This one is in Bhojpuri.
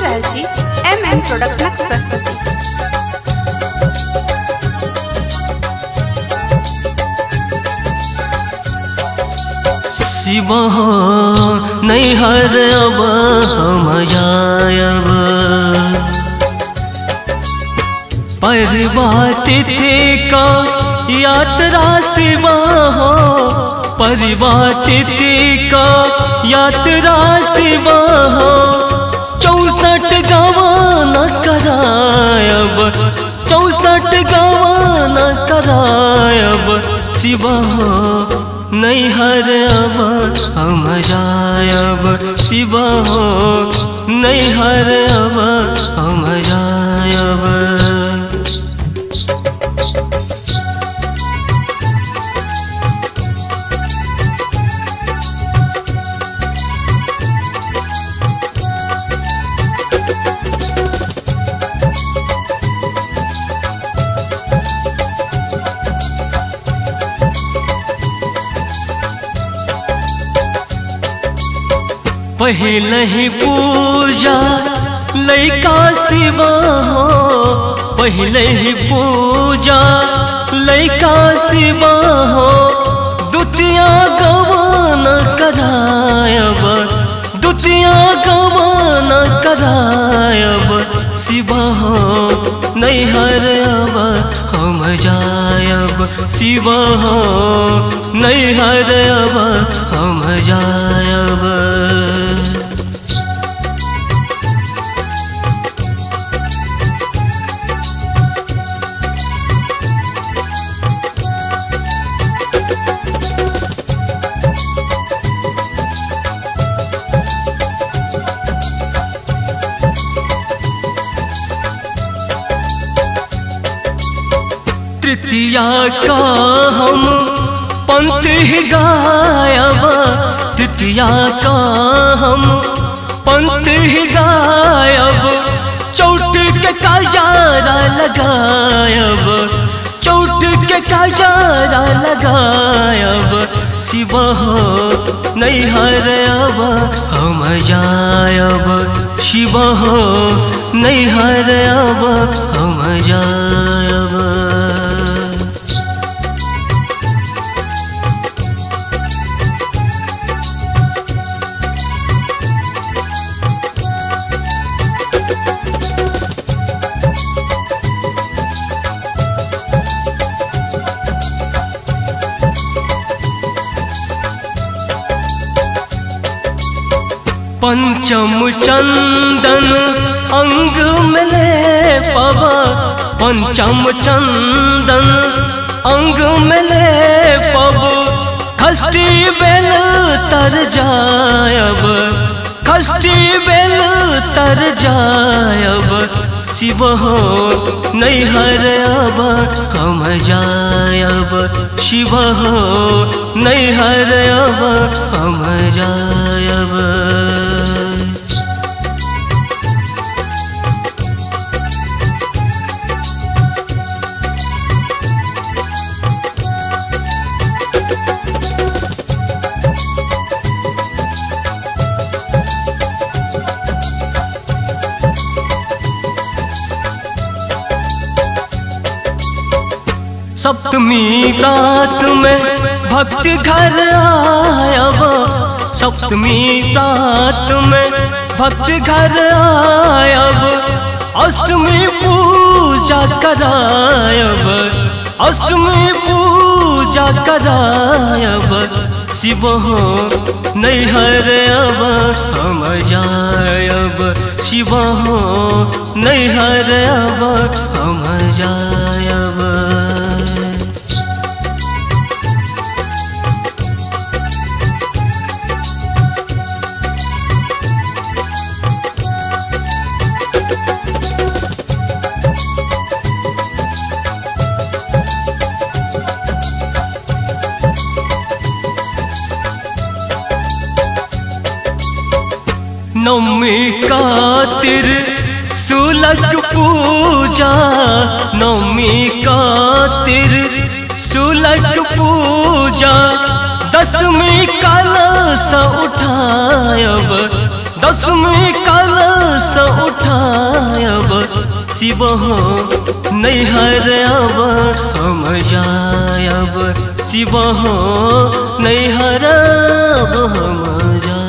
रहल छी MM प्रोडक्शनक प्रस्तुति। शिव हो नैहर अब हम जायब, परिवातिथि का यात्रा शिव हो, परिवातिथि का यात्रा शिव हो। 64 गवान करायब, 64 गवान करायब शिव हो नैहर अब हम जायब, शिव हो नैहर अब हम जायब। पहले ही पूजा लैका शिव हो, पहले ही पूजा लैका शिव हो। द्वितीया गवान करायब, द्वितीया गवान करायब शिव हो नैहर अब हम जायब, शिव हो नैहर अब हम जायब। तृतीया का हम पंथ ही गायब, तृतीया का हम पंथ ही गायब। चौट के काजारा लगायब, चौट के काजारा लगायब शिव हो नैहर अब हम जायब, शिव हो नैहर अब हम जायब। पंचम चंदन अंग में ले पवा, पंचम चंदन अंग में ले पब। खस्ती बेल तर जायब, खस्ती बेल तर जायब शिव हो नैहर अब हम जायब, शिव हो नैहर अब हम जायब। सप्तमी रात में भक्त घर आयब, सप्तमी रात में भक्त घर आयब। अष्टमी पूजा करायब, अष्टमी पूजा करायब शिव हो नैहर अब हम जायब, शिव हो नैहर अब हम जायब। नवमी कातिर सुलग पूजा, नवमी कातिर सुलग पूजा। दसवीं कलश उठायब, दसवीं कलश शिव हो नैहर अब हम जायब, शिव हो नैहर अब हम जायब।